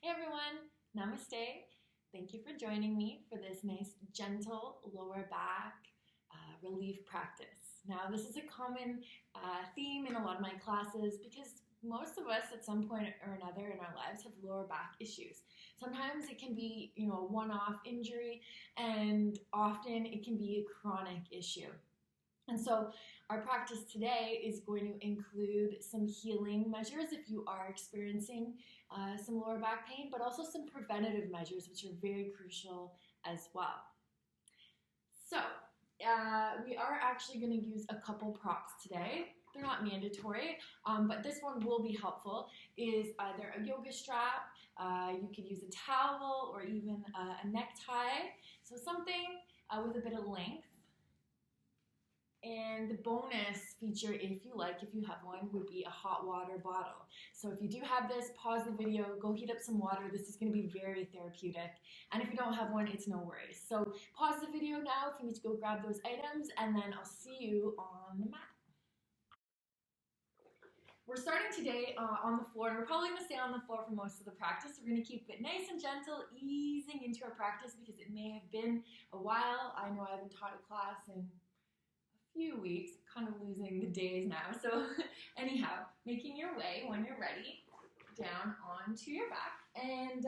Hey everyone, namaste. Thank you for joining me for this nice, gentle lower back relief practice. Now, this is a common theme in a lot of my classes because most of us at some point or another in our lives have lower back issues. Sometimes it can be, a one-off injury, and often it can be a chronic issue. And so our practice today is going to include some healing measures if you are experiencing some lower back pain, but also some preventative measures, which are very crucial as well. So we are actually going to use a couple props today. They're not mandatory, but this one will be helpful, is either a yoga strap, you could use a towel, or even a necktie. So something with a bit of length. And the bonus feature, if you have one, would be a hot water bottle. So if you do have this, pause the video, go heat up some water. This is going to be very therapeutic. And if you don't have one, it's no worries. So pause the video now if you need to go grab those items, and then I'll see you on the mat. We're starting today on the floor, and we're probably going to stay on the floor for most of the practice. We're going to keep it nice and gentle, easing into our practice because it may have been a while. I know I haven't taught a class in few weeks, kind of losing the days now. So anyhow, making your way when you're ready down onto your back, and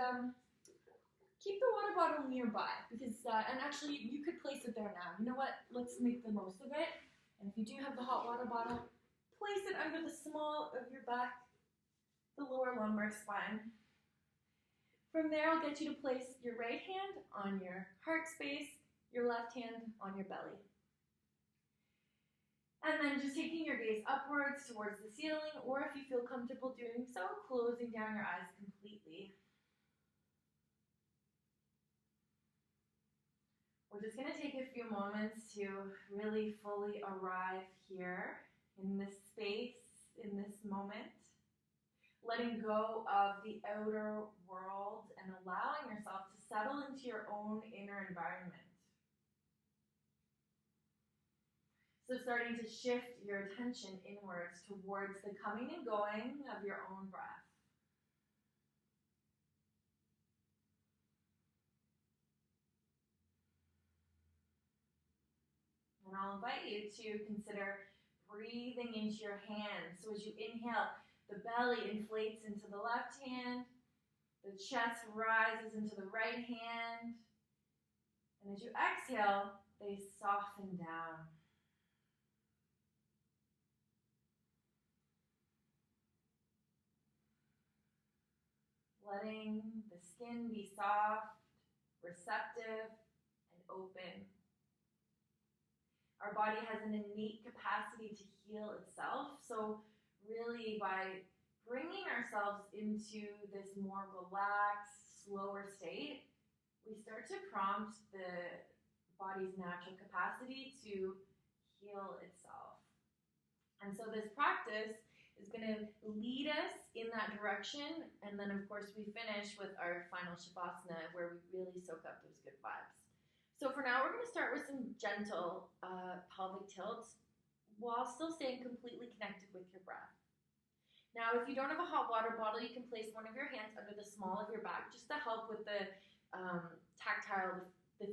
keep the water bottle nearby because, and actually you could place it there now. You know what? Let's make the most of it. And if you do have the hot water bottle, place it under the small of your back, the lower lumbar spine. From there, I'll get you to place your right hand on your heart space, your left hand on your belly. And then just taking your gaze upwards towards the ceiling, or if you feel comfortable doing so, closing down your eyes completely. We're just going to take a few moments to really fully arrive here in this space, in this moment, letting go of the outer world and allowing yourself to settle into your own inner environment. So starting to shift your attention inwards towards the coming and going of your own breath. And I'll invite you to consider breathing into your hands. So as you inhale, the belly inflates into the left hand, the chest rises into the right hand, and as you exhale, they soften down. Letting the skin be soft, receptive, and open. Our body has an innate capacity to heal itself, so really by bringing ourselves into this more relaxed, slower state, we start to prompt the body's natural capacity to heal itself. And so this practice is going to lead us in that direction, and then of course we finish with our final Shavasana where we really soak up those good vibes. So for now we're going to start with some gentle pelvic tilts while still staying completely connected with your breath. Now if you don't have a hot water bottle, you can place one of your hands under the small of your back just to help with the tactile, the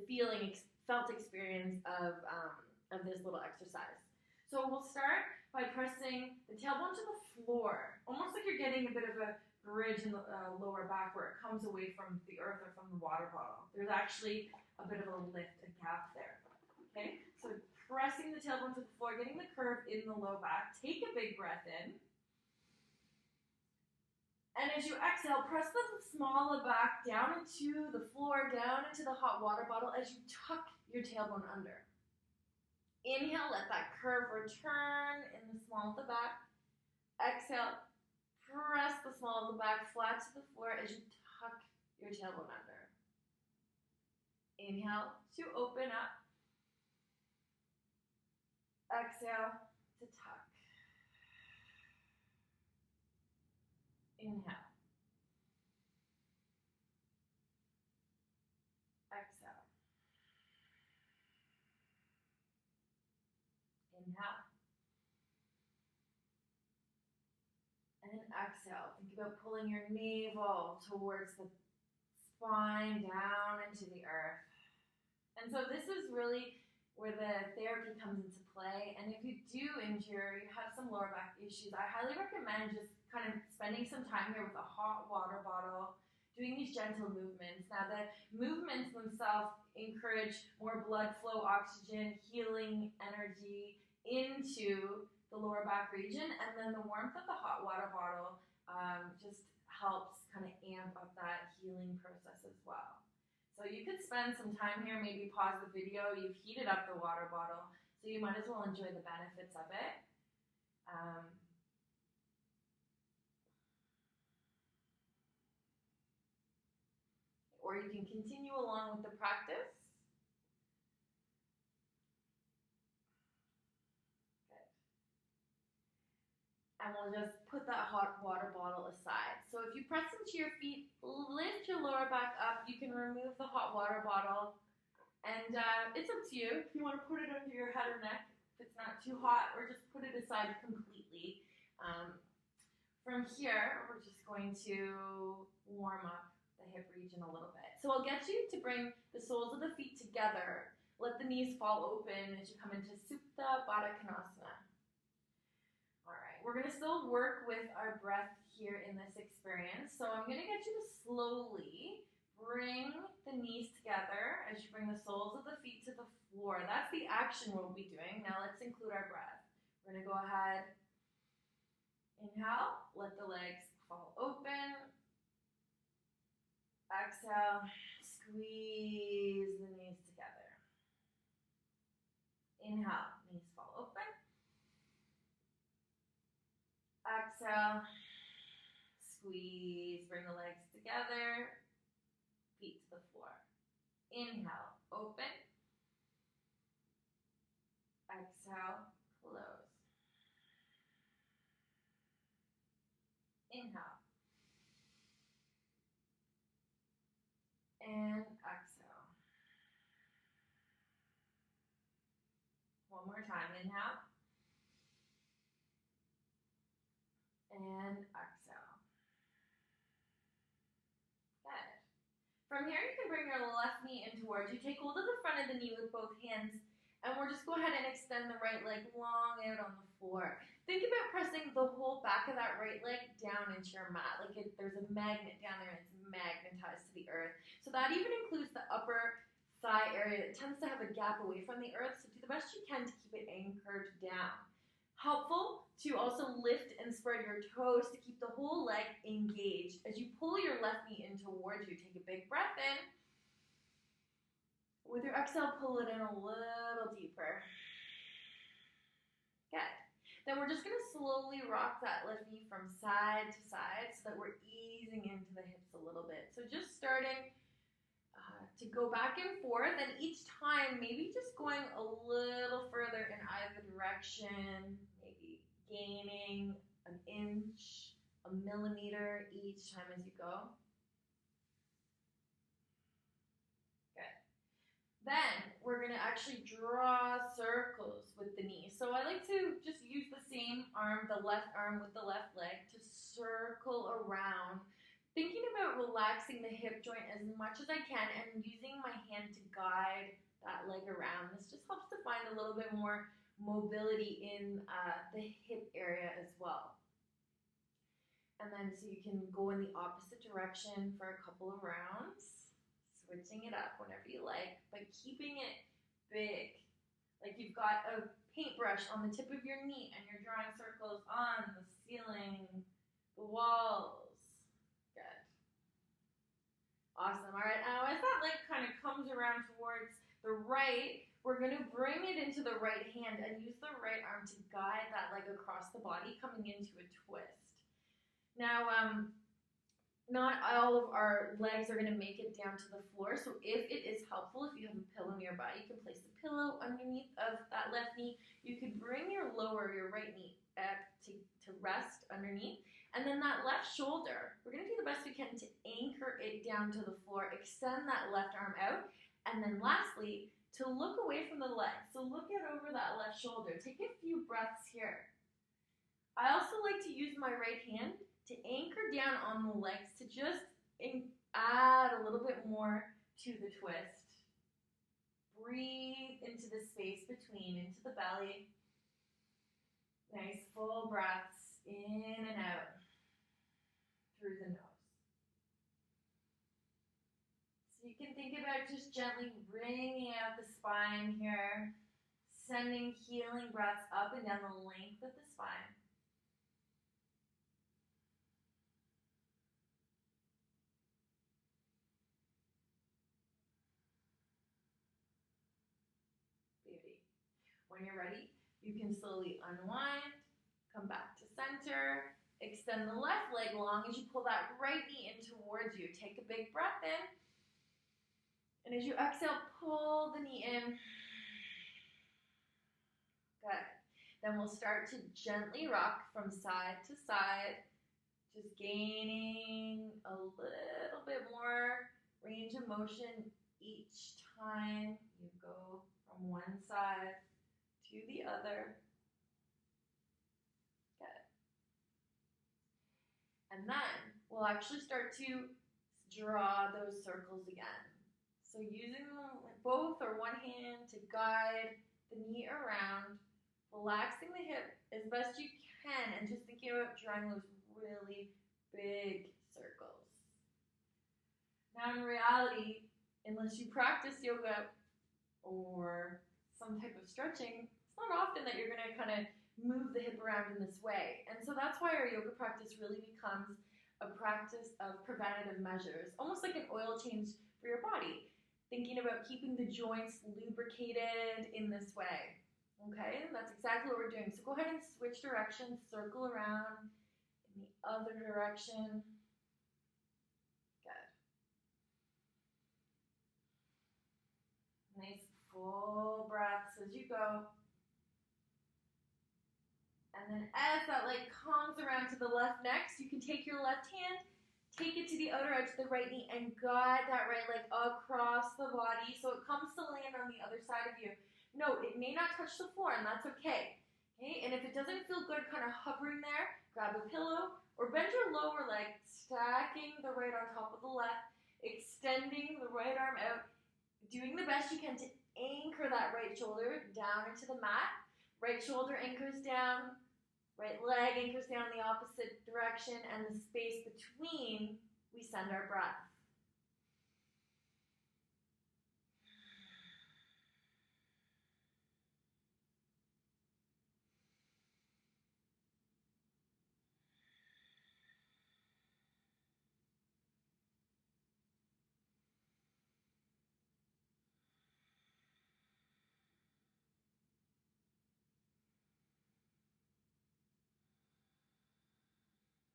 felt experience of this little exercise. So we'll start by pressing the tailbone to the floor, almost like you're getting a bit of a bridge in the lower back where it comes away from the earth or from the water bottle. There's actually a bit of a lift, a gap there. Okay, so pressing the tailbone to the floor, getting the curve in the low back. Take a big breath in. And as you exhale, press the small of back down into the floor, down into the hot water bottle as you tuck your tailbone under. Inhale, let that curve return in the small of the back. Exhale, press the small of the back flat to the floor as you tuck your tailbone under. Inhale to open up. Exhale to tuck. Inhale. Exhale. Inhale. And then exhale, think about pulling your navel towards the spine, down into the earth. And so this is really where the therapy comes into play. And if you do injure, you have some lower back issues, I highly recommend just kind of spending some time here with a hot water bottle, doing these gentle movements. Now, the movements themselves encourage more blood flow, oxygen, healing energy into the lower back region, and then the warmth of the hot water bottle just helps kind of amp up that healing process as well. So you could spend some time here, maybe pause the video, you've heated up the water bottle, so you might as well enjoy the benefits of it. Or you can continue along with the practice. Good. And we'll just put that hot water bottle aside. So if you press into your feet, lift your lower back up. You can remove the hot water bottle. And it's up to you if you want to put it under your head or neck, if it's not too hot, or just put it aside completely. From here, we're just going to warm up the hip region a little bit. So I'll get you to bring the soles of the feet together. Let the knees fall open as you come into Supta Baddha Konasana. All right, we're going to still work with our breath here in this experience. So I'm going to get you to slowly bring the knees together as you bring the soles of the feet to the floor. That's the action we'll be doing. Now let's include our breath. We're going to go ahead. Inhale, let the legs fall open. Exhale, squeeze the knees together. Inhale, knees fall open. Exhale, squeeze, bring the legs together, feet to the floor. Inhale, open. Exhale, close. Inhale. And exhale. One more time. Inhale. And exhale. Good. From here, you can bring your left knee in towards you. Take hold of the front of the knee with both hands. And we'll just go ahead and extend the right leg long out on the floor. Think about pressing the whole back of that right leg down into your mat. Like there's a magnet down there and it's magnetized to the earth. So that even includes the upper thigh area that tends to have a gap away from the earth. So do the best you can to keep it anchored down. Helpful to also lift and spread your toes to keep the whole leg engaged. As you pull your left knee in towards you, take a big breath in. With your exhale, pull it in a little deeper. Good. Then we're just going to slowly rock that left knee from side to side so that we're easing into the hips a little bit. So just starting to go back and forth, and each time maybe just going a little further in either direction, maybe gaining an inch, a millimeter each time as you go. Good. Then we're going to actually draw circles with the knee. So I like to just use the same arm, the left arm with the left leg, to circle around, thinking about relaxing the hip joint as much as I can and using my hand to guide that leg around. This just helps to find a little bit more mobility in the hip area as well. And then so you can go in the opposite direction for a couple of rounds, switching it up whenever you like, but keeping it big. Like you've got a paintbrush on the tip of your knee and you're drawing circles on the ceiling, the walls. Good. Awesome. All right. Now, as that leg kind of comes around towards the right, we're going to bring it into the right hand and use the right arm to guide that leg across the body, coming into a twist. Now, not all of our legs are going to make it down to the floor, so if it is helpful, if you have a pillow nearby, you can place the pillow underneath of that left knee. You could bring your right knee up to rest underneath. And then that left shoulder, we're going to do the best we can to anchor it down to the floor, extend that left arm out, and then lastly, to look away from the leg. So look out over that left shoulder. Take a few breaths here. I also like to use my right hand to to anchor down on the legs to just add a little bit more to the twist. Breathe into the space between, into the belly. Nice full breaths in and out through the nose. So you can think about just gently wringing out the spine here, sending healing breaths up and down the length of the spine. Beauty. When you're ready, you can slowly unwind, come back to center, extend the left leg long as you pull that right knee in towards you. Take a big breath in. And as you exhale, pull the knee in. Good. Then we'll start to gently rock from side to side, just gaining a little bit more range of motion each time you go from one side to the other. Good. And then we'll actually start to draw those circles again. So using both or one hand to guide the knee around, relaxing the hip as best you can, and just thinking about drawing those really big circles. Now in reality, unless you practice yoga or some type of stretching, it's not often that you're going to kind of move the hip around in this way. And so that's why our yoga practice really becomes a practice of preventative measures, almost like an oil change for your body. Thinking about keeping the joints lubricated in this way. Okay, and that's exactly what we're doing. So go ahead and switch directions, circle around in the other direction. Good. Nice full breaths as you go. And then as that leg comes around to the left next, you can take your left hand, take it to the outer edge of the right knee, and guide that right leg across the body so it comes to land on the other side of you. Note, it may not touch the floor, and that's okay. Okay, and if it doesn't feel good kind of hovering there, grab a pillow or bend your lower leg, stacking the right on top of the left, extending the right arm out, doing the best you can to anchor that right shoulder down into the mat. Right shoulder anchors down, right leg anchors down in the opposite direction, and the space between, we send our breath.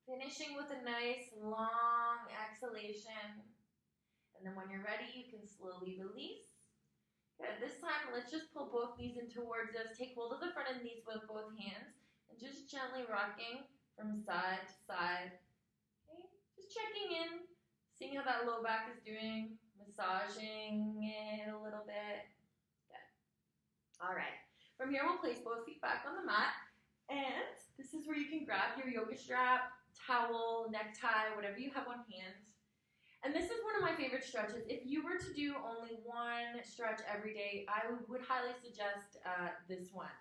Finishing with a nice long exhalation. And then when you're ready, you can slowly release. Good. This time, let's just pull both knees in towards us. Take hold of the front of the knees with both hands. And just gently rocking from side to side. Okay. Just checking in, seeing how that low back is doing. Massaging it a little bit. Good. All right. From here, we'll place both feet back on the mat. And this is where you can grab your yoga strap, towel, necktie, whatever you have on hand. And this is one of my favorite stretches. If you were to do only one stretch every day, I would highly suggest this one.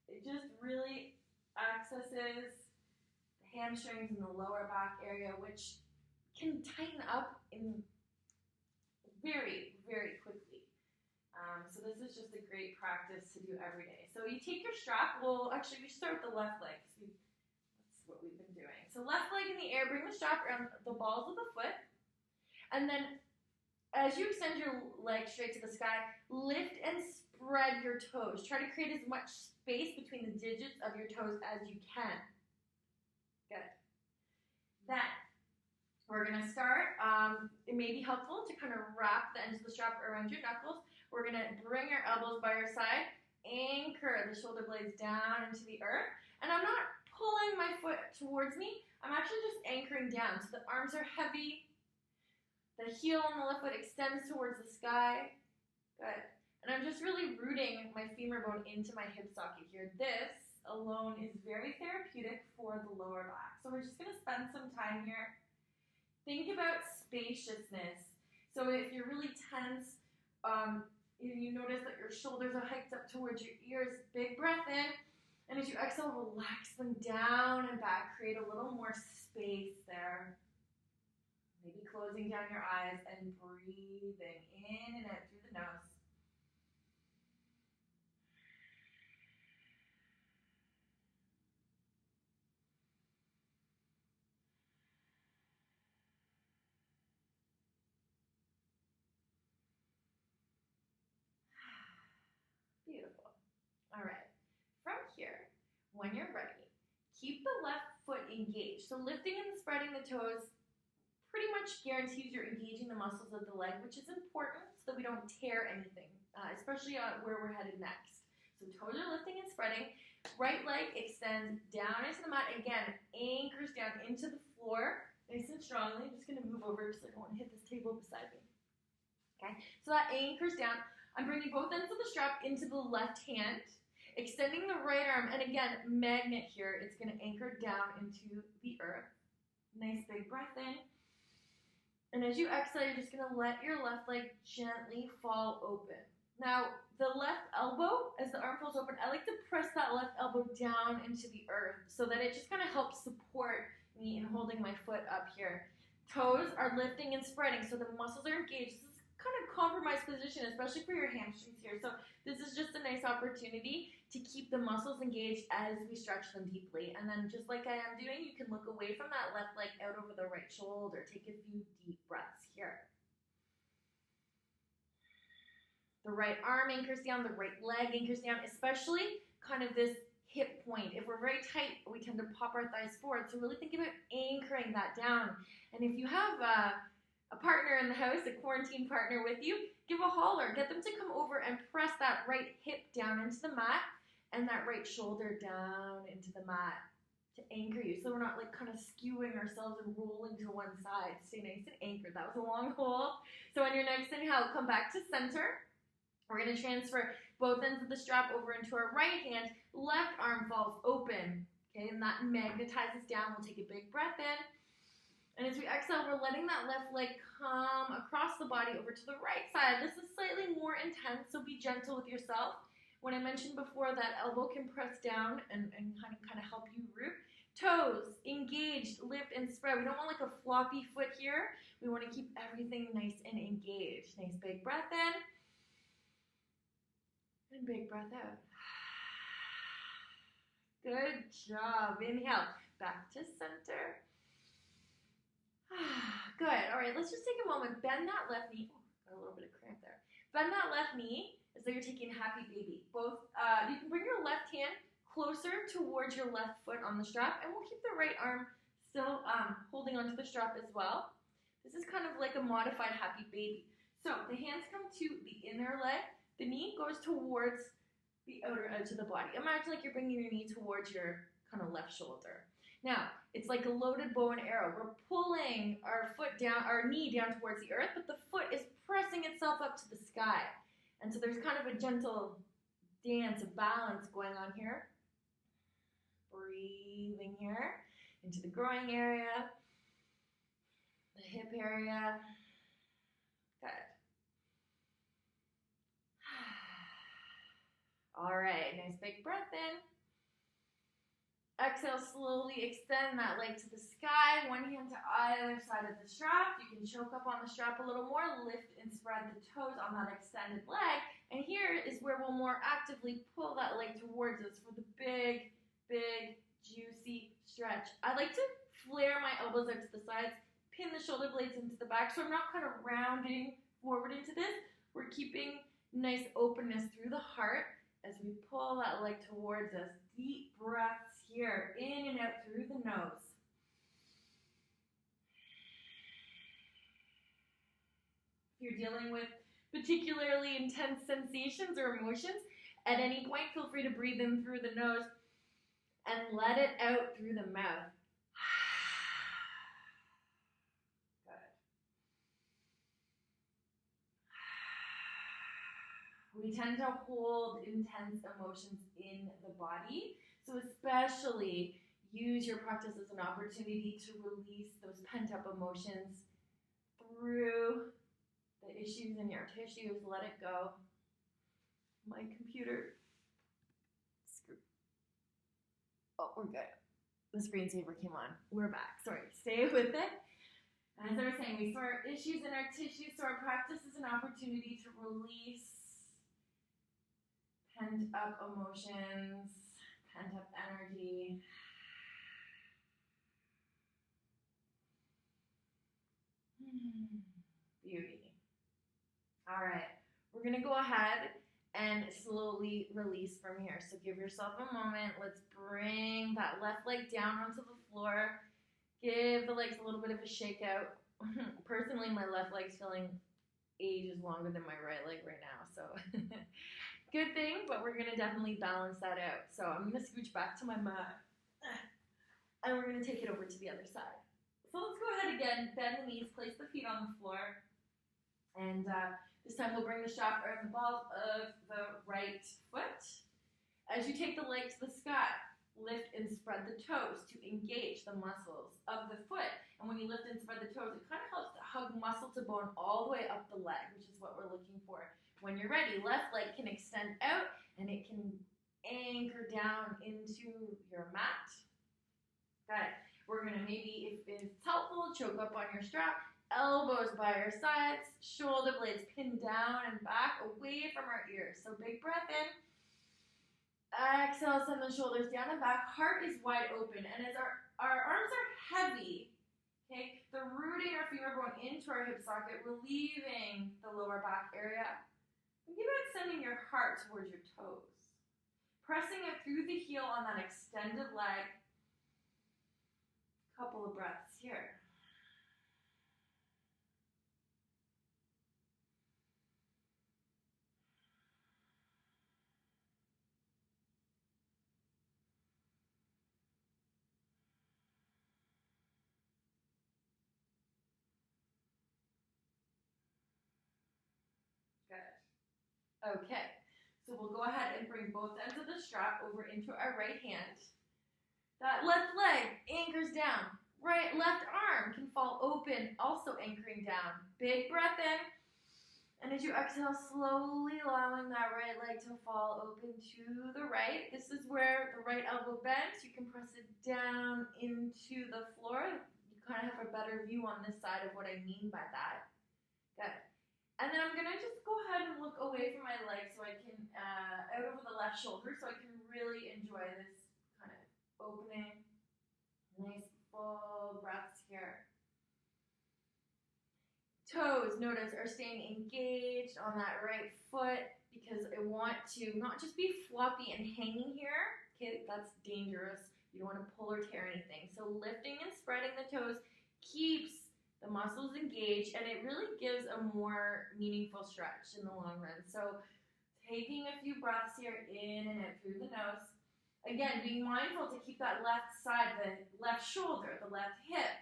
It just really accesses the hamstrings and the lower back area, which can tighten up in very, very quickly. So this is just a great practice to do every day. So you take your strap. Well, actually, we start with the left leg. That's what we've been doing. So left leg in the air, bring the strap around the balls of the foot. And then as you extend your leg straight to the sky, lift and spread your toes. Try to create as much space between the digits of your toes as you can. Good. Then we're going to start. It may be helpful to kind of wrap the ends of the strap around your knuckles. We're going to bring our elbows by our side, anchor the shoulder blades down into the earth. And I'm not pulling my foot towards me. I'm actually just anchoring down. So the arms are heavy. The heel on the left foot extends towards the sky. Good. And I'm just really rooting my femur bone into my hip socket here. This alone is very therapeutic for the lower back. So we're just going to spend some time here. Think about spaciousness. So if you're really tense, you notice that your shoulders are hiked up towards your ears. Big breath in. And as you exhale, relax them down and back. Create a little more space there. Maybe closing down your eyes and breathing in and out through the nose. Beautiful. All right. From here, when you're ready, keep the left foot engaged. So lifting and spreading the toes pretty much guarantees you're engaging the muscles of the leg, which is important so that we don't tear anything, especially where we're headed next. So toes are lifting and spreading. Right leg extends down into the mat. Again, anchors down into the floor nice and strongly. I'm just going to move over because I don't want to hit this table beside me. Okay, so that anchors down. I'm bringing both ends of the strap into the left hand, extending the right arm, and again, magnet here. It's going to anchor down into the earth. Nice big breath in. And as you exhale, you're just going to let your left leg gently fall open. Now, the left elbow, as the arm falls open, I like to press that left elbow down into the earth so that it just kind of helps support me in holding my foot up here. Toes are lifting and spreading, so the muscles are engaged. This is kind of compromised position, especially for your hamstrings here. So this is just a nice opportunity to keep the muscles engaged as we stretch them deeply. And then just like I am doing, you can look away from that left leg out over the right shoulder. Take a few deep breaths here. The right arm anchors down, the right leg anchors down, especially kind of this hip point. If we're very tight, we tend to pop our thighs forward. So really think about anchoring that down. And if you have a partner in the house, a quarantine partner with you, give a holler. Get them to come over and press that right hip down into the mat and that right shoulder down into the mat to anchor you. So we're not like kind of skewing ourselves and rolling to one side. Stay nice and anchored. That was a long hold. So on your next inhale, come back to center. We're going to transfer both ends of the strap over into our right hand. Left arm falls open. Okay, and that magnetizes down. We'll take a big breath in. And as we exhale, we're letting that left leg come across the body over to the right side. This is slightly more intense, so be gentle with yourself. When I mentioned before that elbow can press down and kind of help you root. Toes engaged, lift and spread. We don't want like a floppy foot here. We want to keep everything nice and engaged. Nice big breath in. And big breath out. Good job. Inhale. Back to center. Good. All right, let's just take a moment. Bend that left knee. Oh, got a little bit of cramp there. Bend that left knee as though you're taking happy baby. Both, you can bring your left hand closer towards your left foot on the strap, and we'll keep the right arm still holding onto the strap as well. This is kind of like a modified happy baby. So the hands come to the inner leg. The knee goes towards the outer edge of the body. Imagine like you're bringing your knee towards your kind of left shoulder. Now, it's like a loaded bow and arrow. We're pulling our foot down, our knee down towards the earth, but the foot is pressing itself up to the sky. And so there's kind of a gentle dance of balance going on here. Breathing here into the groin area, the hip area. Good. All right, nice big breath in. Exhale, slowly extend that leg to the sky. One hand to either side of the strap. You can choke up on the strap a little more. Lift and spread the toes on that extended leg. And here is where we'll more actively pull that leg towards us for the big, juicy stretch. I like to flare my elbows out to the sides, pin the shoulder blades into the back, so I'm not kind of rounding forward into this. We're keeping nice openness through the heart as we pull that leg towards us. Deep breaths here, in and out through the nose. If you're dealing with particularly intense sensations or emotions, at any point feel free to breathe in through the nose and let it out through the mouth. We tend to hold intense emotions in the body. So especially use your practice as an opportunity to release those pent-up emotions through the issues in your tissues. Let it go. My computer. Oh, we're good. The screensaver came on. We're back. Sorry. Stay with it. As I was saying, we store issues in our tissues, so our practice is an opportunity to release pent-up emotions, pent-up energy. Beauty. All right. We're going to go ahead and slowly release from here. So give yourself a moment. Let's bring that left leg down onto the floor. Give the legs a little bit of a shake out. Personally, my left leg's feeling ages longer than my right leg right now. So good thing, but we're going to definitely balance that out. So I'm going to scooch back to my mat. And we're going to take it over to the other side. So let's go ahead again. Bend the knees, place the feet on the floor. And this time we'll bring the strap around the ball of the right foot. As you take the leg to the sky, lift and spread the toes to engage the muscles of the foot. And when you lift and spread the toes, it kind of helps to hug muscle to bone all the way up the leg, which is what we're looking for. When you're ready, left leg can extend out and it can anchor down into your mat. Got it. We're going to maybe, if it's helpful, choke up on your strap. Elbows by your sides, shoulder blades pinned down and back away from our ears. So big breath in. Exhale, send the shoulders down and back. Heart is wide open. And as our arms are heavy, okay, they're rooting our femur bone into our hip socket, relieving the lower back area. Think about sending your heart towards your toes. Pressing it through the heel on that extended leg. Couple of breaths here. Good. Okay, so we'll go ahead and bring both ends of the strap over into our right hand. That left leg anchors down. Left arm can fall open, also anchoring down. Big breath in. And as you exhale, slowly allowing that right leg to fall open to the right. This is where the right elbow bends. You can press it down into the floor. You kind of have a better view on this side of what I mean by that. Good. And then I'm going to just go ahead and look away from my leg so I can, out over the left shoulder, so I can really enjoy this kind of opening. Nice full breaths here. Toes, notice, are staying engaged on that right foot because I want to not just be floppy and hanging here. Okay, that's dangerous. You don't want to pull or tear anything. So lifting and spreading the toes keeps the muscles engaged, and it really gives a more meaningful stretch in the long run. So taking a few breaths here in and out through the nose. Again, being mindful to keep that left side, the left shoulder, the left hip,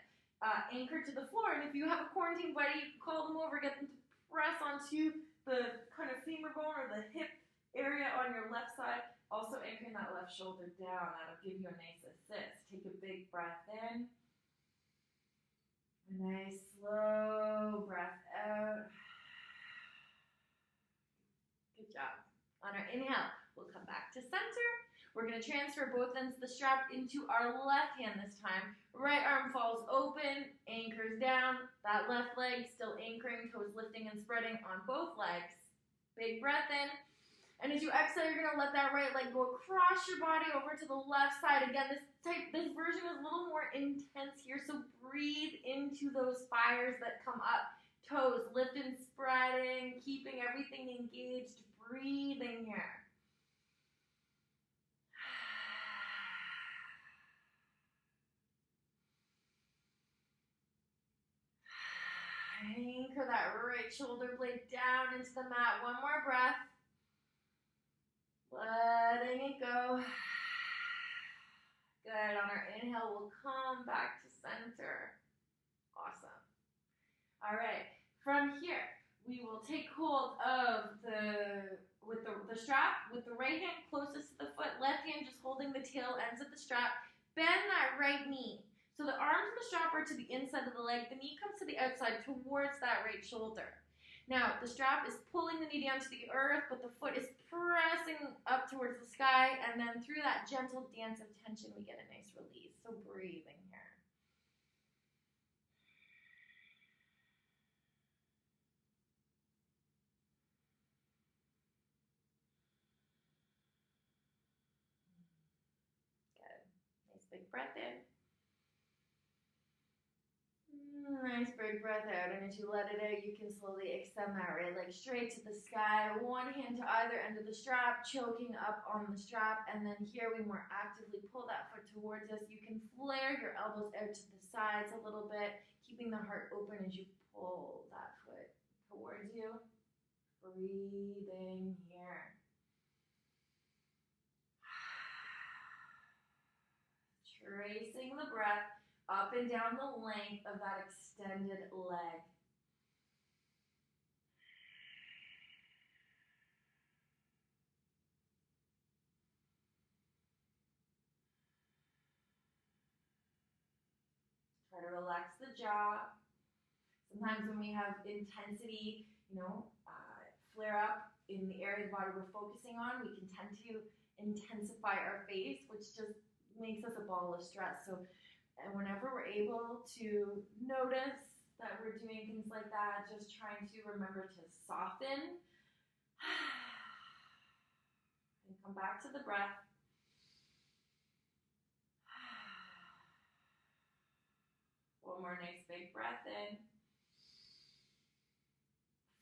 anchored to the floor. And if you have a quarantine buddy, you can call them over, get them to press onto the kind of femur bone or the hip area on your left side. Also anchoring that left shoulder down. That'll give you a nice assist. Take a big breath in. A nice slow breath out. Good job. On our inhale, we'll come back to center. We're going to transfer both ends of the strap into our left hand this time. Right arm falls open, anchors down. That left leg still anchoring, toes lifting and spreading on both legs. Big breath in. And as you exhale, you're going to let that right leg go across your body over to the left side. Again, this version is a little more intense here, so breathe into those fires that come up. Toes lift and spreading, keeping everything engaged, breathing here. Anchor that right shoulder blade down into the mat. One more breath. Letting it go. Good. On our inhale, we'll come back to center. Awesome. All right. From here, we will take hold of the with the strap, with the right hand closest to the foot, left hand just holding the tail ends of the strap. Bend that right knee. So the arms and the strap are to the inside of the leg. The knee comes to the outside towards that right shoulder. Now, the strap is pulling the knee down to the earth, but the foot is pressing up towards the sky, and then through that gentle dance of tension, we get a nice release. So breathing here. Big breath in. Nice big breath out. And as you let it out, you can slowly extend that right leg straight to the sky. One hand to either end of the strap, choking up on the strap. And then here we more actively pull that foot towards us. You can flare your elbows out to the sides a little bit, keeping the heart open as you pull that foot towards you. Breathing here. Tracing the breath up and down the length of that extended leg. Try to relax the jaw. Sometimes when we have intensity, flare up in the area of the body we're focusing on, we can tend to intensify our face, which just makes us a ball of stress. So, and whenever we're able to notice that we're doing things like that, just trying to remember to soften and come back to the breath. One more nice big breath in.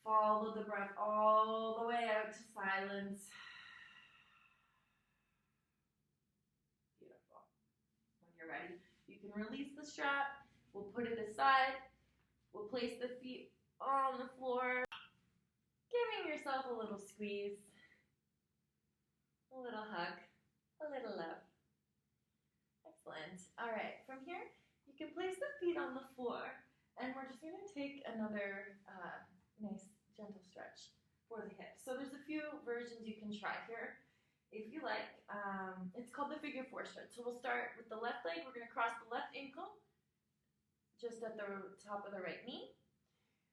Follow the breath all the way out to silence. Ready. You can release the strap. We'll put it aside. We'll place the feet on the floor, giving yourself a little squeeze, a little hug, a little love. Excellent. All right, from here, you can place the feet on the floor, and we're just going to take another nice gentle stretch for the hips. So there's a few versions you can try here. If you like, it's called the figure four stretch. So we'll start with the left leg. We're going to cross the left ankle just at the top of the right knee.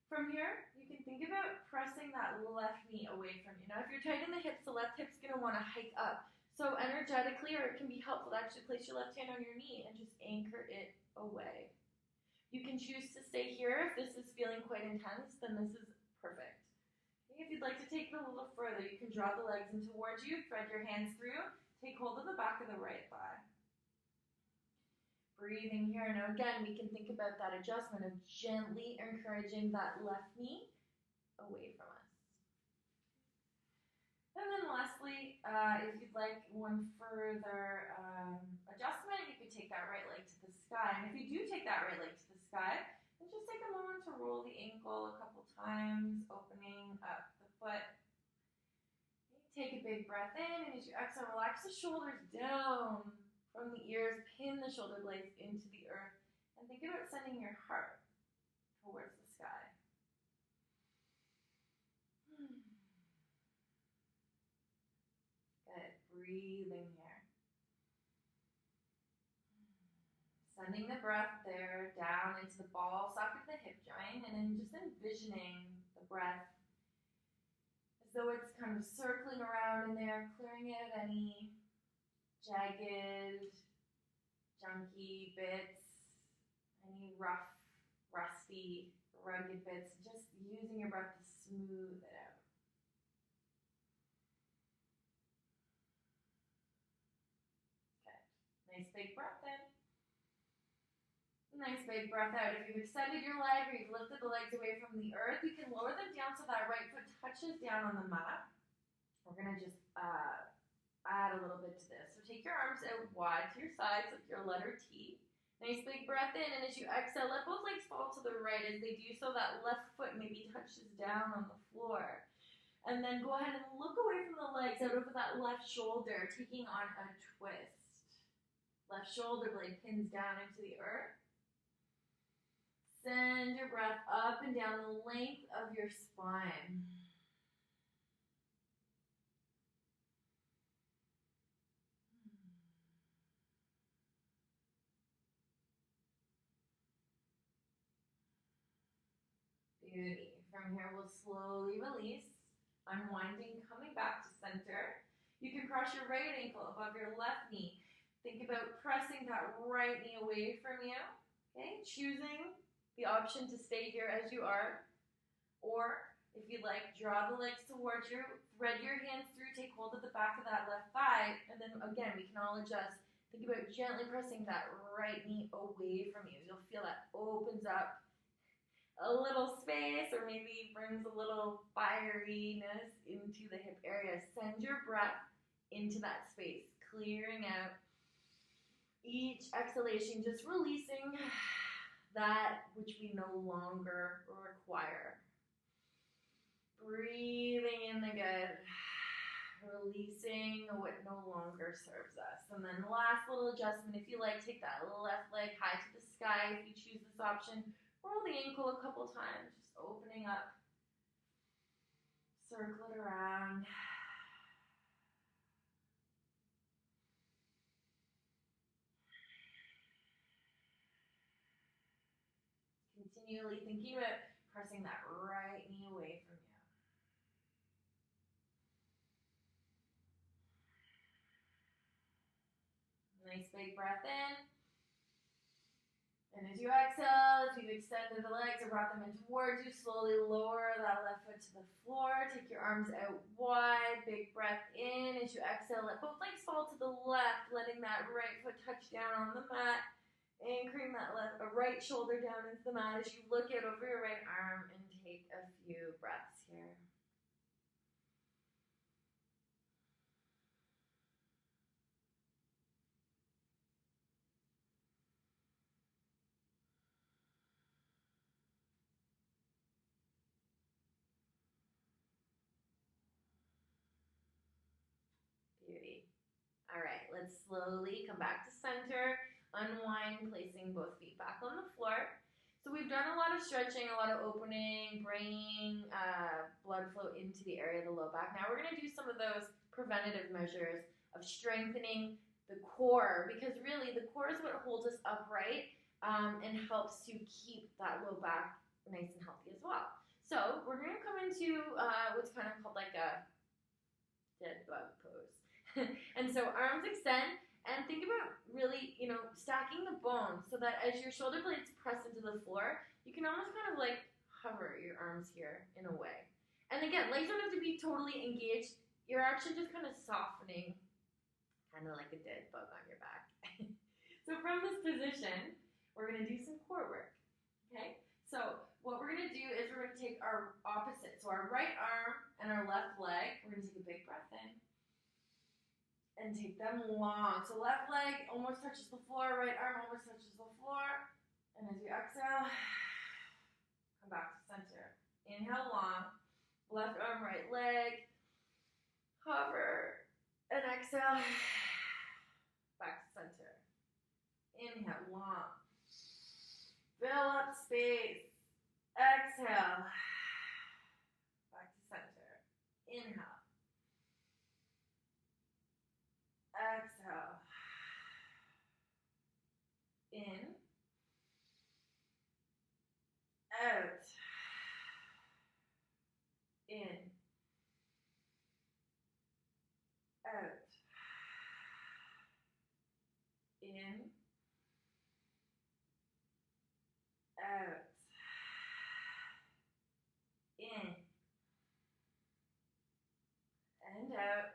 From here, you can think about pressing that left knee away from you. Now, if you're tight in the hips, the left hip's going to want to hike up. So energetically, or it can be helpful to actually place your left hand on your knee and just anchor it away. You can choose to stay here. If this is feeling quite intense, then this is perfect. If you'd like to take it a little further, you can draw the legs in towards you, thread your hands through, take hold of the back of the right thigh. Breathing here. Now again, we can think about that adjustment of gently encouraging that left knee away from us. And then lastly, if you'd like one further adjustment, you could take that right leg to the sky. And if you do take that right leg to the sky, then just take a moment to roll the ankle a couple times, opening up the foot. Take a big breath in, and as you exhale, relax the shoulders down from the ears, pin the shoulder blades into the earth, and think about sending your heart towards the sky. Good. Breathing here. Sending the breath there down into the ball socket of the hip joint, and then just envisioning the breath as though it's kind of circling around in there, clearing out any jagged, junky bits, any rough, rusty, rugged bits, just using your breath to smooth it out. Okay, nice big breath in. Nice big breath out. If you've extended your leg or you've lifted the legs away from the earth, you can lower them down so that right foot touches down on the mat. We're going to just add a little bit to this. So take your arms out wide to your sides like your letter T. Nice big breath in, and as you exhale, let both legs fall to the right. As they do so, that left foot maybe touches down on the floor. And then go ahead and look away from the legs out over that left shoulder, taking on a twist. Left shoulder blade pins down into the earth. Send your breath up and down the length of your spine. Beauty. From here, we'll slowly release, unwinding, coming back to center. You can cross your right ankle above your left knee. Think about pressing that right knee away from you. Okay, choosing the option to stay here as you are. Or, if you like, draw the legs towards you, thread your hands through, take hold of the back of that left thigh, and then again, we can all adjust. Think about gently pressing that right knee away from you. You'll feel that opens up a little space, or maybe brings a little fieriness into the hip area. Send your breath into that space, clearing out each exhalation, just releasing that which we no longer require. Breathing in the good, releasing what no longer serves us. And then last little adjustment, if you like, take that left leg high to the sky if you choose this option. Roll the ankle a couple times, just opening up. Circle it around. Continually thinking about pressing that right knee away from you. Nice big breath in. And as you exhale, if you've extended the legs or brought them in towards you, slowly lower that left foot to the floor. Take your arms out wide. Big breath in. As you exhale, let both legs fall to the left, letting that right foot touch down on the mat. Anchoring that right shoulder down into the mat as you look out over your right arm and take a few breaths here. Beauty. All right, let's slowly come back to center. Unwind, placing both feet back on the floor. So we've done a lot of stretching, a lot of opening, bringing blood flow into the area of the low back. Now we're going to do some of those preventative measures of strengthening the core, because really the core is what holds us upright and helps to keep that low back nice and healthy as well. So we're going to come into what's kind of called like a dead bug pose. And so arms extend. And think about really, stacking the bones so that as your shoulder blades press into the floor, you can almost kind of like hover your arms here in a way. And again, legs don't have to be totally engaged. You're actually just kind of softening, kind of like a dead bug on your back. So from this position, we're going to do some core work. Okay? So what we're going to do is we're going to take our opposite. So our right arm and our left leg, we're going to take a big breath in. And take them long. So left leg almost touches the floor, right arm almost touches the floor. And as you exhale, come back to center. Inhale long, left arm, right leg, hover, and exhale, back to center. Inhale long, fill up space, exhale, back to center. Inhale. Exhale. In. Out. In. Out. In. Out. In. And out.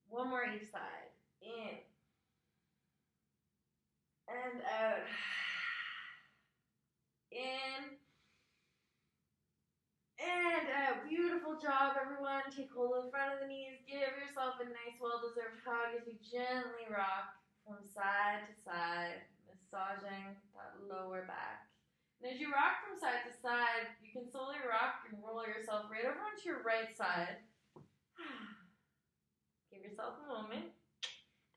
One more each side. In. And out. In. And out. Beautiful job, everyone. Take hold of the front of the knees. Give yourself a nice, well-deserved hug as you gently rock from side to side, massaging that lower back. And as you rock from side to side, you can slowly rock and roll yourself right over onto your right side. Give yourself a moment,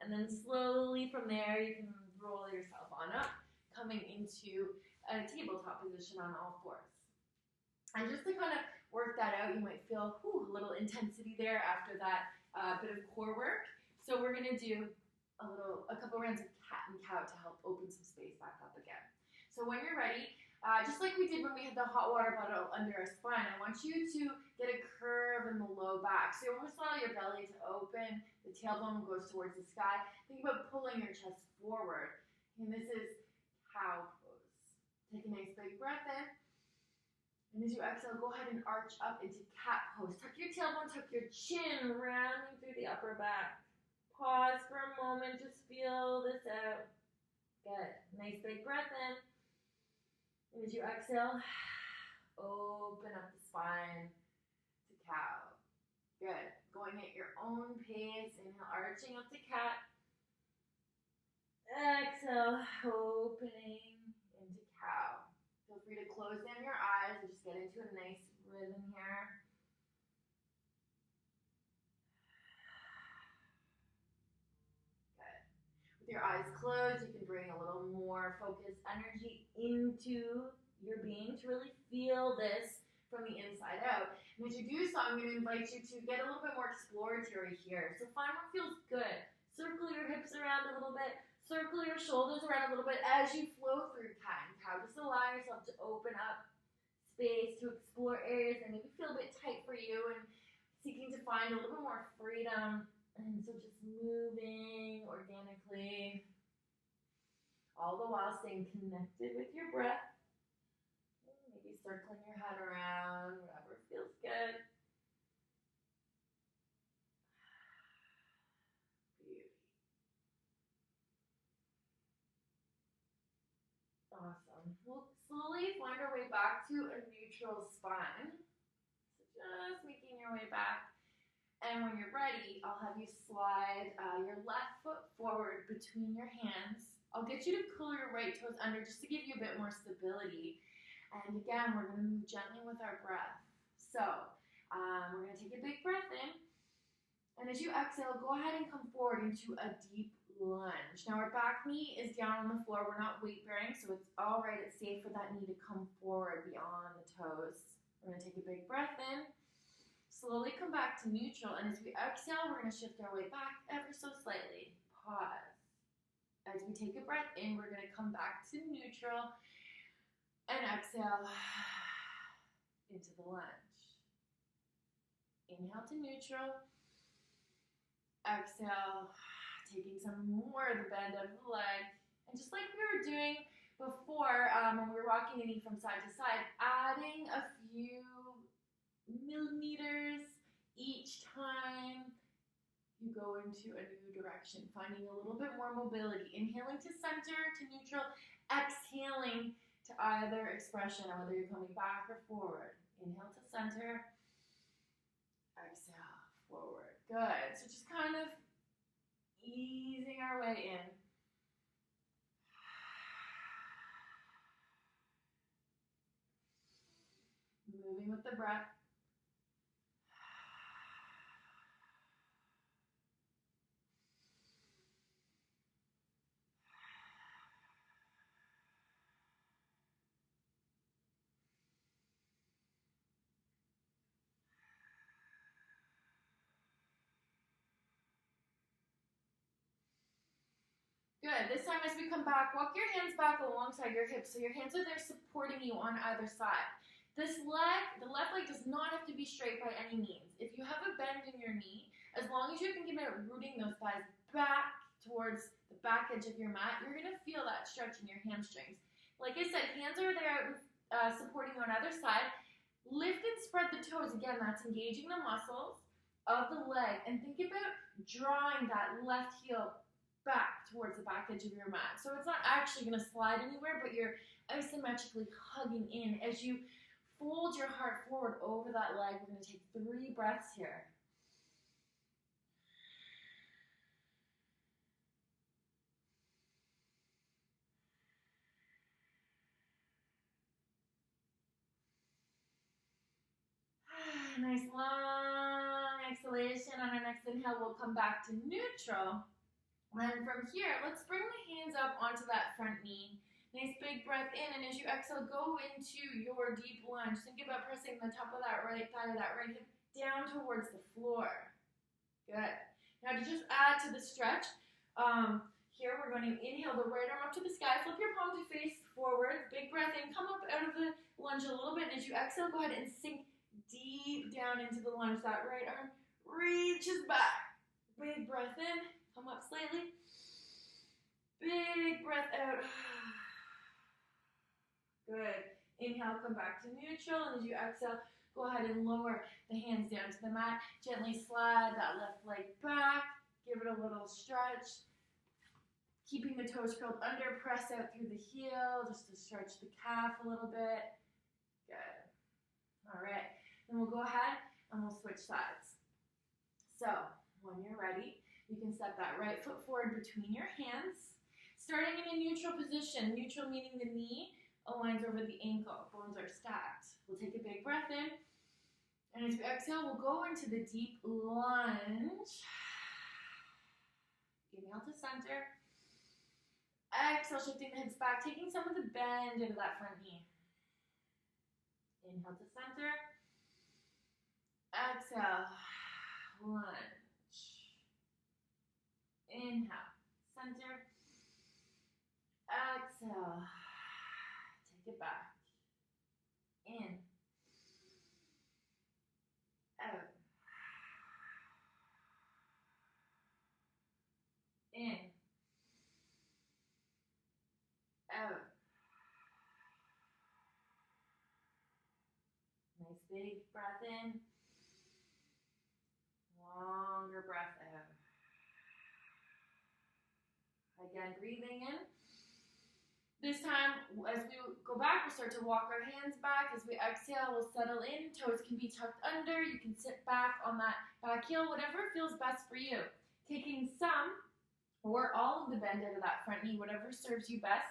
and then slowly from there you can roll yourself on up, coming into a tabletop position on all fours. And just to kind of work that out, you might feel a little intensity there after that bit of core work. So we're going to do a couple rounds of cat and cow to help open some space back up again. So when you're ready, Just like we did when we had the hot water bottle under our spine, I want you to get a curve in the low back. So you almost allow your belly to open, the tailbone goes towards the sky. Think about pulling your chest forward. And this is cow pose. Take a nice big breath in. And as you exhale, go ahead and arch up into cat pose. Tuck your tailbone, tuck your chin, rounding through the upper back. Pause for a moment, just feel this out. Good. Nice big breath in. And as you exhale, open up the spine to cow. Good. Going at your own pace. Inhale, arching up to cat. Exhale, opening into cow. Feel free to close down your eyes and just get into a nice rhythm here. Good. With your eyes closed, you can bring a little more focused energy into your being to really feel this from the inside out. And as you do so, I'm going to invite you to get a little bit more exploratory here. So find what feels good. Circle your hips around a little bit. Circle your shoulders around a little bit as you flow through cat and cow. Just allow yourself to open up space to explore areas that maybe feel a bit tight for you and seeking to find a little bit more freedom. And so just moving organically, all the while staying connected with your breath. Maybe circling your head around, whatever feels good. Awesome. We'll slowly find our way back to a neutral spine. So just making your way back. And when you're ready, I'll have you slide your left foot forward between your hands. I'll get you to curl your right toes under just to give you a bit more stability. And again, we're going to move gently with our breath. So we're going to take a big breath in. And as you exhale, go ahead and come forward into a deep lunge. Now our back knee is down on the floor. We're not weight bearing, so it's all right. It's safe for that knee to come forward beyond the toes. We're going to take a big breath in. Slowly come back to neutral. And as we exhale, we're going to shift our way back ever so slightly. Pause. As we take a breath in, we're going to come back to neutral. And exhale into the lunge. Inhale to neutral. Exhale. Taking some more of the bend of the leg. And just like we were doing before when we were rocking the knee from side to side, adding a few millimeters each time you go into a new direction, finding a little bit more mobility. Inhaling to center, to neutral, exhaling to either expression, whether you're coming back or forward. Inhale to center, exhale, forward. Good. So just kind of easing our way in. Moving with the breath. Good. This time as we come back, walk your hands back alongside your hips so your hands are there supporting you on either side. This leg, the left leg does not have to be straight by any means. If you have a bend in your knee, as long as you can get it rooting those thighs back towards the back edge of your mat, you're going to feel that stretch in your hamstrings. Like I said, hands are there supporting you on either side. Lift and spread the toes. Again, that's engaging the muscles of the leg. And think about drawing that left heel back towards the back edge of your mat. So it's not actually going to slide anywhere, but you're isometrically hugging in. As you fold your heart forward over that leg, we're going to take 3 breaths here. Nice long exhalation. On our next inhale, we'll come back to neutral. And from here, let's bring the hands up onto that front knee. Nice big breath in, and as you exhale, go into your deep lunge. Think about pressing the top of that right thigh or that right hip down towards the floor. Good. Now to just add to the stretch, Here we're going to inhale the right arm up to the sky, flip your palm to face forward, big breath in, come up out of the lunge a little bit, and as you exhale, go ahead and sink deep down into the lunge. That right arm reaches back. Big breath in, come up slightly, big breath out. Good. Inhale, come back to neutral, and as you exhale, go ahead and lower the hands down to the mat. Gently slide that left leg back, give it a little stretch. Keeping the toes curled under, press out through the heel just to stretch the calf a little bit. Good. All right. Then we'll go ahead and we'll switch sides. So when you're ready, you can step that right foot forward between your hands. Starting in a neutral position. Neutral meaning the knee aligns over the ankle. Bones are stacked. We'll take a big breath in. And as we exhale, we'll go into the deep lunge. Inhale to center. Exhale, shifting the hips back, taking some of the bend into that front knee. Inhale to center. Exhale, lunge. Inhale, center. Exhale, take it back. In. Out. In. Out. Nice big breath in. Longer breath out. Again, breathing in. This time, as we go back, we'll start to walk our hands back. As we exhale, we'll settle in. Toes can be tucked under. You can sit back on that back heel, whatever feels best for you. Taking some or all of the bend out of that front knee, whatever serves you best.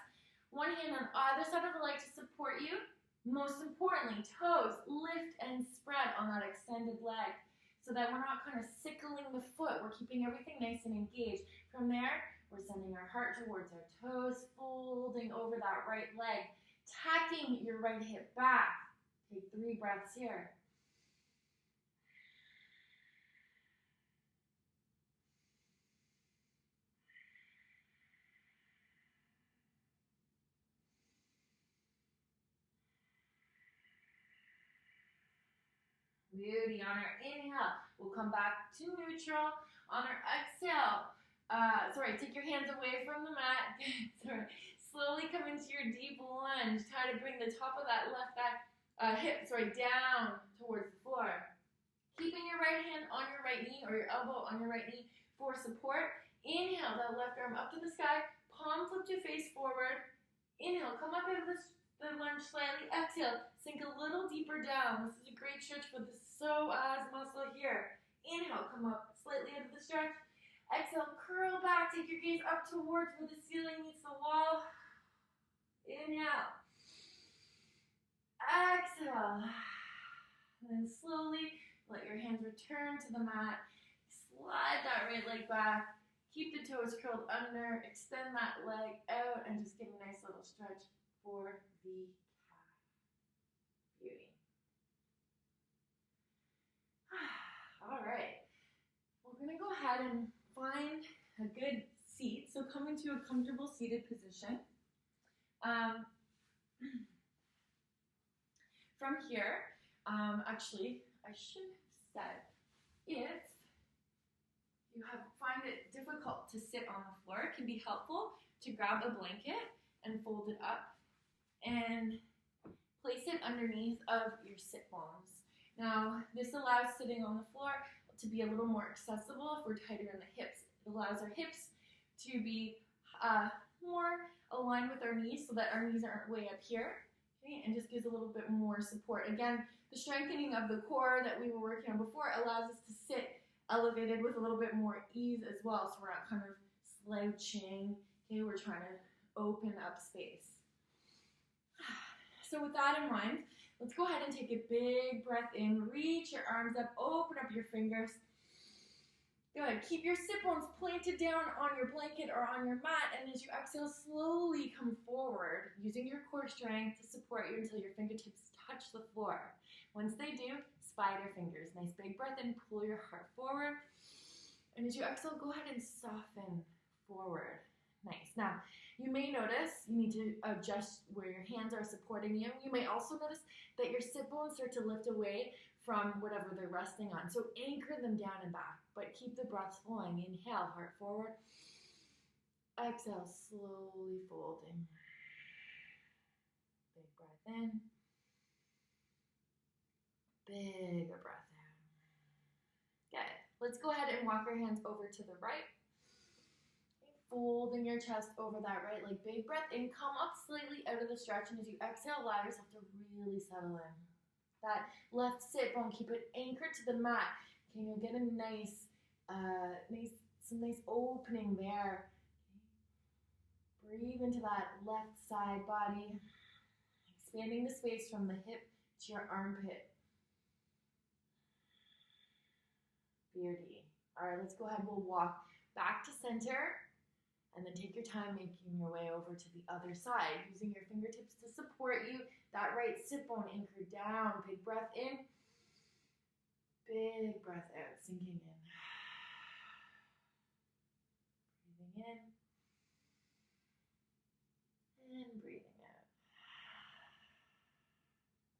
One hand on either side of the leg to support you. Most importantly, toes lift and spread on that extended leg so that we're not kind of sickling the foot. We're keeping everything nice and engaged. From there, we're sending our heart towards our toes, folding over that right leg, tacking your right hip back. Take 3 breaths here. Beauty. On our inhale, we'll come back to neutral. On our exhale, take your hands away from the mat. Slowly come into your deep lunge. Try to bring the top of that left back hip, down towards the floor. Keeping your right hand on your right knee or your elbow on your right knee for support. Inhale, that left arm up to the sky. Palm flip to face forward. Inhale, come up out of the lunge slightly. Exhale, sink a little deeper down. This is a great stretch for the psoas muscle here. Inhale, come up slightly out of the stretch. Exhale, curl back. Take your gaze up towards where the ceiling meets the wall. Inhale. Exhale. And then slowly let your hands return to the mat. Slide that right leg back. Keep the toes curled under. Extend that leg out and just give a nice little stretch for the calf. Beauty. All right. We're going to go ahead and find a good seat. So come into a comfortable seated position. From here, actually, I should have said, if you find it difficult to sit on the floor, it can be helpful to grab a blanket and fold it up and place it underneath of your sit bones. Now, this allows sitting on the floor to be a little more accessible if we're tighter in the hips. It allows our hips to be more aligned with our knees so that our knees aren't way up here, okay, and just gives a little bit more support. Again, the strengthening of the core that we were working on before allows us to sit elevated with a little bit more ease as well, so we're not kind of slouching, okay, we're trying to open up space. So with that in mind, let's go ahead and take a big breath in. Reach your arms up, open up your fingers. Good. Keep your sit bones planted down on your blanket or on your mat, and as you exhale, slowly come forward, using your core strength to support you until your fingertips touch the floor. Once they do, spider fingers. Nice big breath in, pull your heart forward. And as you exhale, go ahead and soften forward. Nice. Now, you may notice you need to adjust where your hands are supporting you. You may also notice that your sit bones start to lift away from whatever they're resting on. So anchor them down and back, but keep the breath flowing. Inhale, heart forward. Exhale, slowly folding. Big breath in. Big breath out. Good. Let's go ahead and walk our hands over to the right. Folding your chest over that right leg. Big breath in. Come up slightly out of the stretch. And as you exhale, allow yourself to really settle in. That left sit bone, keep it anchored to the mat. Okay, you'll get a nice opening there. Okay. Breathe into that left side body. Expanding the space from the hip to your armpit. Beauty. All right, let's go ahead. We'll walk back to center. And then take your time making your way over to the other side, using your fingertips to support you. That right sit bone anchored down. Big breath in. Big breath out, sinking in. Breathing in. And breathing out.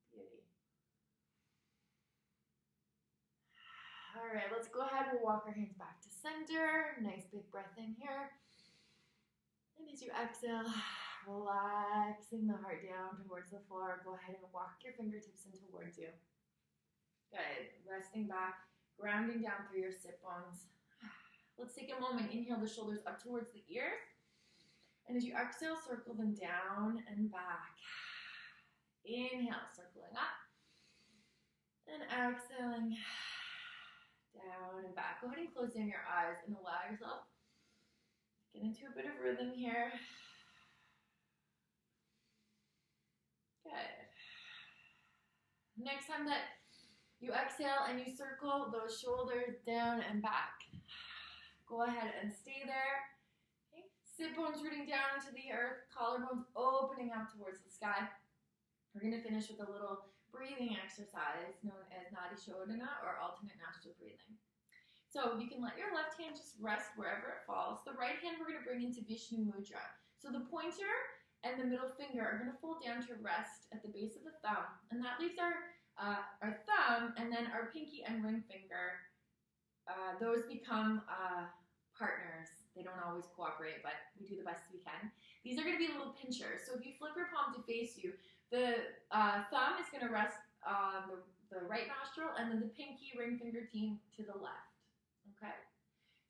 Beauty. All right, let's go ahead. We'll walk our hands back to center. Nice big breath in here. And as you exhale, relaxing the heart down towards the floor, go ahead and walk your fingertips in towards you. Good. Resting back, grounding down through your sit bones. Let's take a moment. Inhale the shoulders up towards the ears. And as you exhale, circle them down and back. Inhale, circling up. And exhaling down and back. Go ahead and close down your eyes and allow yourself get into a bit of rhythm here. Good. Next time that you exhale and you circle those shoulders down and back, go ahead and stay there. Okay. Sit bones rooting down into the earth, collarbones opening up towards the sky. We're going to finish with a little breathing exercise known as Nadi Shodhana or alternate nostril breathing. So you can let your left hand just rest wherever it falls. The right hand we're going to bring into Vishnu Mudra. So the pointer and the middle finger are going to fold down to rest at the base of the thumb. And that leaves our thumb and then our pinky and ring finger. Those become partners. They don't always cooperate, but we do the best we can. These are going to be little pinchers. So if you flip your palm to face you, the thumb is going to rest on the right nostril and then the pinky ring finger team to the left. Okay,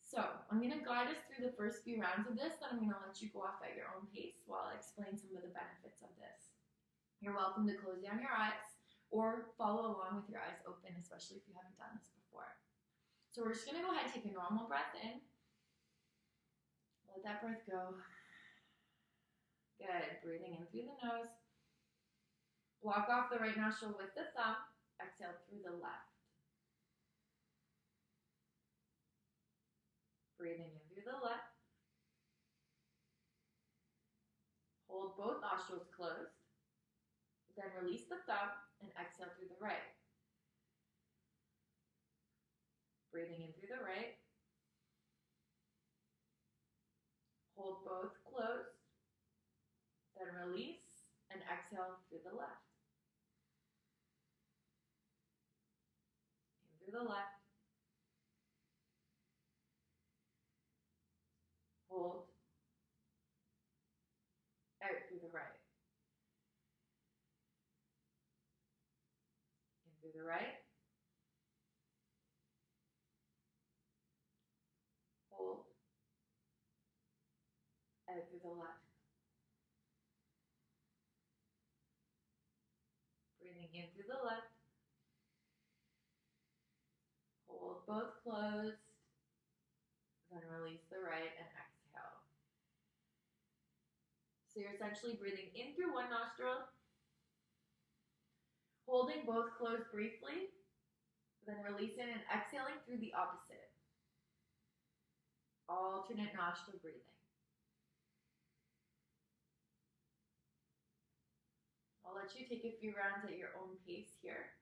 so I'm going to guide us through the first few rounds of this, then I'm going to let you go off at your own pace while I explain some of the benefits of this. You're welcome to close down your eyes or follow along with your eyes open, especially if you haven't done this before. So we're just going to go ahead and take a normal breath in. Let that breath go. Good. Breathing in through the nose. Block off the right nostril with the thumb. Exhale through the left. Breathing in through the left. Hold both nostrils closed. Then release the thumb and exhale through the right. Breathing in through the right. Hold both closed. Then release and exhale through the left. In through the left. Hold. Out through the right. In through the right. Hold. Out through the left. Breathing in through the left. Hold both closed. Then release the right and exhale. So you're essentially breathing in through one nostril, holding both closed briefly, then releasing and exhaling through the opposite. Alternate nostril breathing. I'll let you take a few rounds at your own pace here.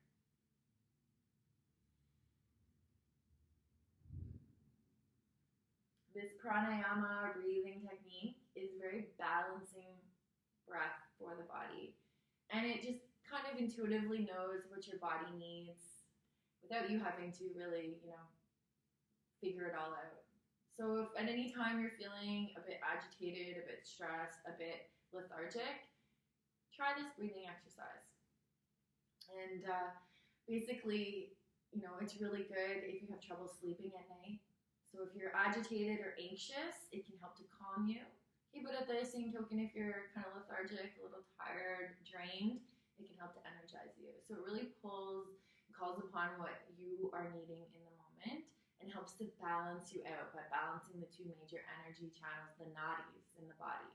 This pranayama breathing technique is very balancing breath for the body. And it just kind of intuitively knows what your body needs without you having to really, figure it all out. So if at any time you're feeling a bit agitated, a bit stressed, a bit lethargic, try this breathing exercise. And basically, it's really good if you have trouble sleeping at night. So if you're agitated or anxious, it can help to calm you. Okay, but at the same token, if you're kind of lethargic, a little tired, drained, it can help to energize you. So it really calls upon what you are needing in the moment and helps to balance you out by balancing the two major energy channels, the nadis in the body.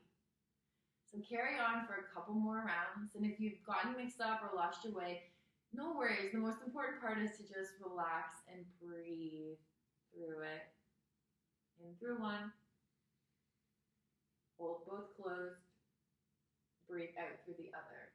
So carry on for a couple more rounds. And if you've gotten mixed up or lost your way, no worries. The most important part is to just relax and breathe through it. In through one. Hold both closed. Breathe out through the other.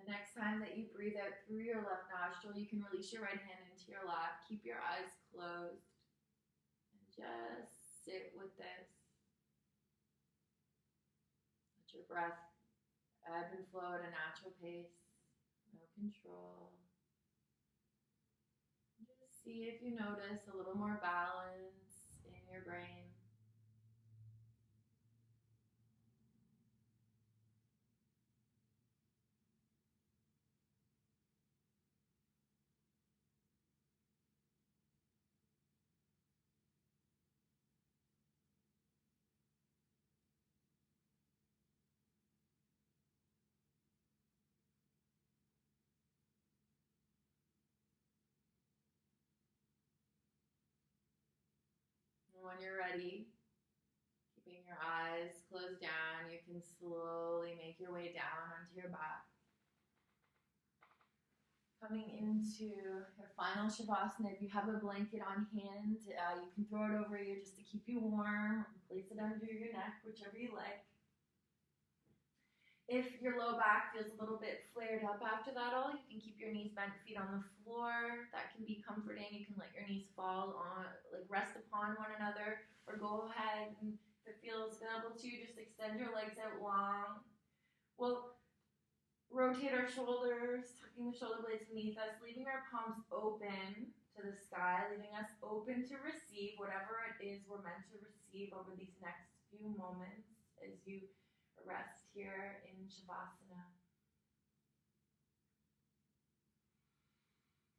The next time that you breathe out through your left nostril, you can release your right hand into your lap. Keep your eyes closed. And just sit with this. Let your breath ebb and flow at a natural pace. No control. Just see if you notice a little more balance in your brain. And when you're ready, keeping your eyes closed down, you can slowly make your way down onto your back. Coming into your final Shavasana, if you have a blanket on hand, you can throw it over you just to keep you warm. Place it under your neck, whichever you like. If your low back feels a little bit flared up after that all, you can keep your knees bent, feet on the floor. That can be comforting. You can let your knees fall on, rest upon one another, or go ahead and if it feels available to you, just extend your legs out long. We'll rotate our shoulders, tucking the shoulder blades beneath us, leaving our palms open to the sky, leaving us open to receive whatever it is we're meant to receive over these next few moments as you rest here in Shavasana.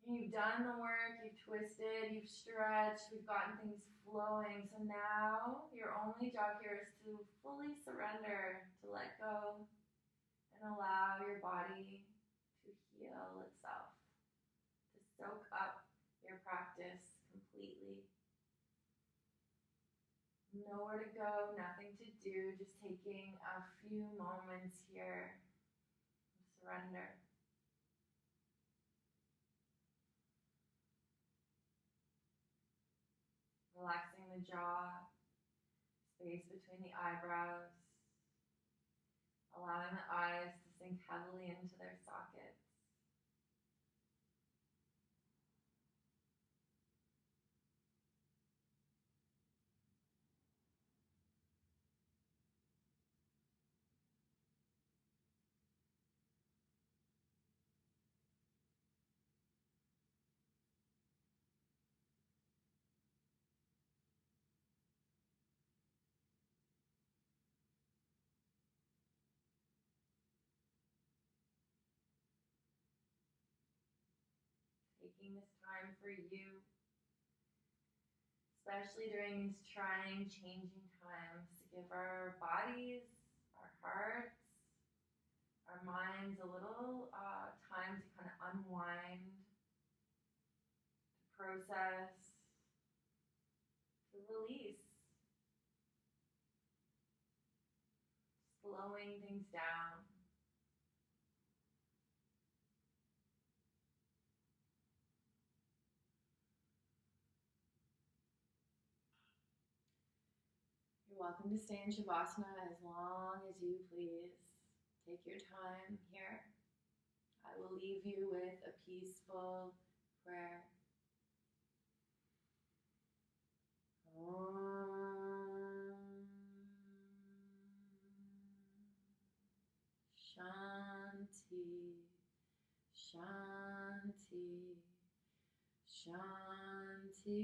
You've done the work, you've twisted, you've stretched, we've gotten things flowing. So now your only job here is to fully surrender, to let go, and allow your body to heal itself, to soak up your practice completely. Nowhere to go, nothing to do, just taking a few moments here of surrender. Relaxing the jaw, space between the eyebrows, allowing the eyes to sink heavily into their sockets. Taking this time for you, especially during these trying, changing times, to give our bodies, our hearts, our minds a little time to kind of unwind, to process, to release, slowing things down. welcome to stay in Shavasana as long as you please. Take your time here. I will leave you with a peaceful prayer. Shanti, Shanti, Shanti.